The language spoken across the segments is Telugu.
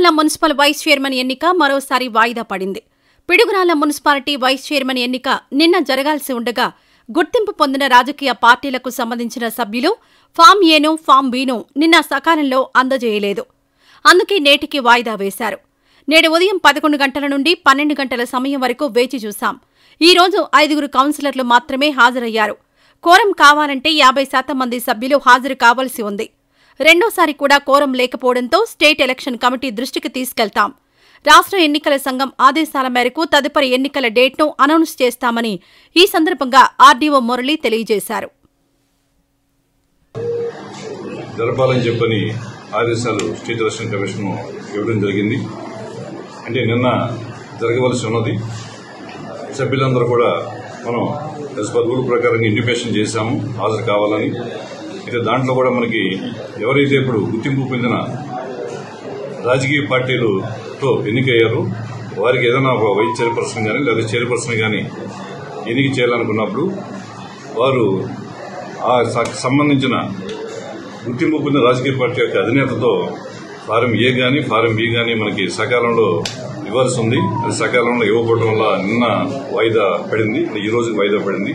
పిడుగురాళ్ల మున్సిపల్ వైస్ చైర్మన్ ఎన్నిక మరోసారి వాయిదా పడింది. పిడుగురాళ్ల మున్సిపాలిటీ వైస్ చైర్మన్ ఎన్నిక నిన్న జరగాల్సి ఉండగా గుర్తింపు పొందిన రాజకీయ పార్టీలకు సంబంధించిన సభ్యులు ఫామ్ ఏను, ఫామ్ బిను నిన్న సకాలంలో అందజేయలేదు. అందుకే నేటికి వాయిదా వేశారు. నేడు ఉదయం 11 గంటల నుండి 12 గంటల సమయం వరకు వేచి చూశాం. ఈ రోజు 5 కౌన్సిలర్లు మాత్రమే హాజరయ్యారు. కోరం కావాలంటే 50% మంది సభ్యులు హాజరు కావాల్సి ఉంది. రెండోసారి కూడా కోరం లేకపోవడంతో స్టేట్ ఎలక్షన్ కమిటీ దృష్టికి తీసుకెళ్తాం. రాష్ట్ర ఎన్నికల సంఘం ఆదేశాల మేరకు తదుపరి ఎన్నికల డేట్ను అనౌన్స్ చేస్తామని ఈ సందర్భంగా ఆర్డీఓ మురళి తెలియజేశారు. జరపాలని చెప్పని ఆదేశాలు స్టేట్ ఎలక్షన్ కమిషన్ ఇవ్వడం జరిగింది. అంటే నిన్న జరగవలసి ఉన్నది. సభ్యులందరూ కూడా మనం రూల్ ప్రకారంగా ఇంటిమేషన్ చేశాము హాజరు కావాలని. అయితే దాంట్లో కూడా మనకి ఎవరైతే ఇప్పుడు గుర్తింపు పొందిన రాజకీయ పార్టీలతో ఎన్నికయ్యారో వారికి ఏదైనా వైస్ చైర్పర్సన్ కానీ లేదా చైర్పర్సన్ కానీ ఎన్నిక చేయాలనుకున్నప్పుడు వారు ఆ సంబంధించిన గుర్తింపు పొందిన రాజకీయ పార్టీ యొక్క అధినేతతో ఫారం ఏ కానీ ఫారం బి కానీ మనకి సకాలంలో ఇవ్వాల్సి ఉంది. అది సకాలంలో ఇవ్వకపోవడం వల్ల నిన్న వాయిదా పడింది, ఈ రోజుకి వాయిదా పడింది.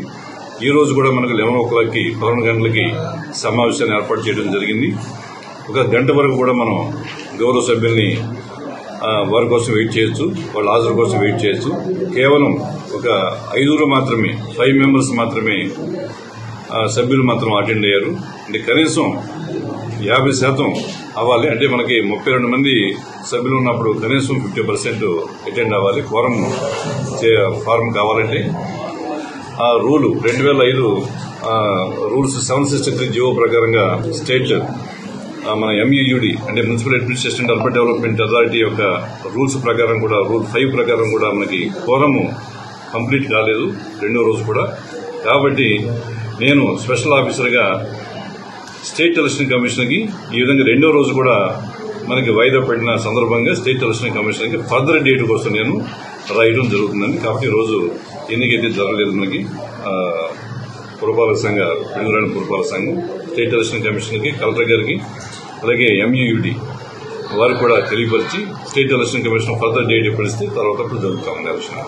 ఈ రోజు కూడా మనకు 11 గంటలకి సమావేశాన్ని ఏర్పాటు చేయడం జరిగింది. 1 గంట వరకు కూడా మనం గౌరవ సభ్యుల్ని వారి కోసం వెయిట్ చేయొచ్చు, వాళ్ళ హాజరు కోసం వెయిట్ చేయొచ్చు. కేవలం ఒక 5 మాత్రమే, 5 మెంబర్స్ మాత్రమే సభ్యులు మాత్రం అటెండ్ అయ్యారు. అంటే కనీసం 50% అవ్వాలి. అంటే మనకి 32 మంది సభ్యులు ఉన్నప్పుడు కనీసం 50% అటెండ్ అవ్వాలి. ఫారం కావాలంటే ఆ రూలు 2005 రూల్స్ 763 జీవో ప్రకారంగా స్టేట్ మన ఎంఈయుడి అంటే municipal administration and urban development authority యొక్క రూల్స్ ప్రకారం కూడా రూల్ 5 ప్రకారం కూడా మనకి కోరము కంప్లీట్ కాలేదు రెండో రోజు కూడా. కాబట్టి నేను స్పెషల్ ఆఫీసర్గా స్టేట్ ఎలక్షన్ కమిషన్కి ఈ విధంగా రెండో రోజు కూడా మనకి వాయిదా పడిన సందర్భంగా స్టేట్ ఎలక్షన్ కమిషన్కి ఫర్దర్ డేట్ కోసం నేను రాయడం జరుగుతుందండి. కాబట్టి ఈరోజు ఎన్నికైతే జరగలేదు. మనకి పురపాలక సంఘ పిడుగురాళ్ల పురపాలక సంఘం స్టేట్ ఎలక్షన్ కమిషన్కి, కలెక్టర్ గారికి, అలాగే ఎంఈయుడి వారికి కూడా తెలియపరిచి state election commission further date ఇప్పిస్తే తర్వాత జరుగుతామండి ఎలక్షన్.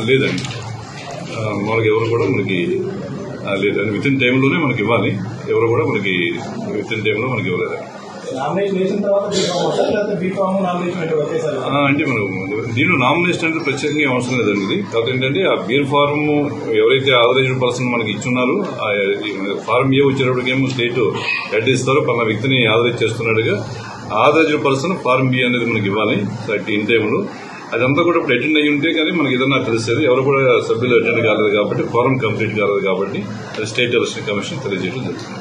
లేదండి, మనకి ఎవరు కూడా మనకి లేదండి. విత్ ఇన్ టైంలోనే మనకి ఇవ్వాలి. ఎవరు కూడా మనకి విత్ ఇన్ టైంలో మనకి ఇవ్వలేదండి. అంటే మనం దీనిలో నామినేషన్ అంటే ప్రత్యేకంగా అవసరం లేదండి. కాకపోతే ఏంటంటే ఆ బీర్ ఫారం ఎవరైతే ఆథరైజ్డ్ పర్సన్ మనకి ఇచ్చున్నారో ఫారం ఏ వచ్చేటప్పటికేమో స్టేట్ హెడ్ ఇస్తారో పలానా వ్యక్తిని ఆథరైజ్ చేస్తున్నాడుగా ఆథరైజ్డ్ పర్సన్ ఫారం బి అనేది మనకి ఇవ్వాలి ఇన్ టైంలో. అదంతా కూడా ఇప్పుడు అటెండ్ అయ్యి ఉంటే కానీ మనకి ఏదన్నా తెలిసేది. ఎవరు కూడా సభ్యులు అటెండ్ కాలేదు కాబట్టి ఫారం కంప్లీట్ కాలేదు కాబట్టి అది స్టేట్ ఎలక్షన్ కమిషన్ తెలియజేయడం జరుగుతుంది.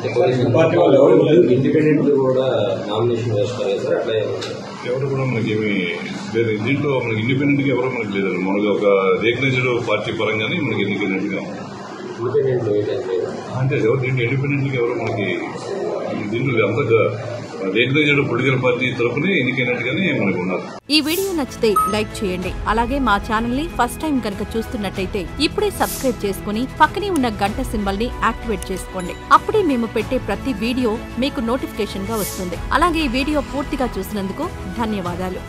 ఎవరు కూడా మనకి ఏమి లేదు దీంట్లో. మనకి ఇండిపెండెంట్ గా ఎవరు మనకి లేదండి. మనకి ఒక రికగ్నైజ్డ్ పార్టీ పరంగానే మనకి ఇండిపెండెంట్ గా అంటే ఎవరు దీంట్లో ఇండిపెండెంట్ గా ఎవరు మనకి దీంట్లో అంతగా రికగ్నైజ్డ్ పొలిటికల్ పార్టీ తరఫునే ఎన్నికైనట్టుగానే మనకు ఉన్నారు. ఈ వీడియో నచ్చితే లైక్ చేయండి. అలాగే మా ఛానల్ ని ఫస్ట్ టైం కనుక చూస్తున్నట్టయితే ఇప్పుడే సబ్స్క్రైబ్ చేసుకుని పక్కనే ఉన్న గంట సింబల్ ని యాక్టివేట్ చేసుకోండి. అప్పుడే మేము పెట్టే ప్రతి వీడియో మీకు నోటిఫికేషన్ గా వస్తుంది. అలాగే ఈ వీడియో పూర్తిగా చూసినందుకు ధన్యవాదాలు.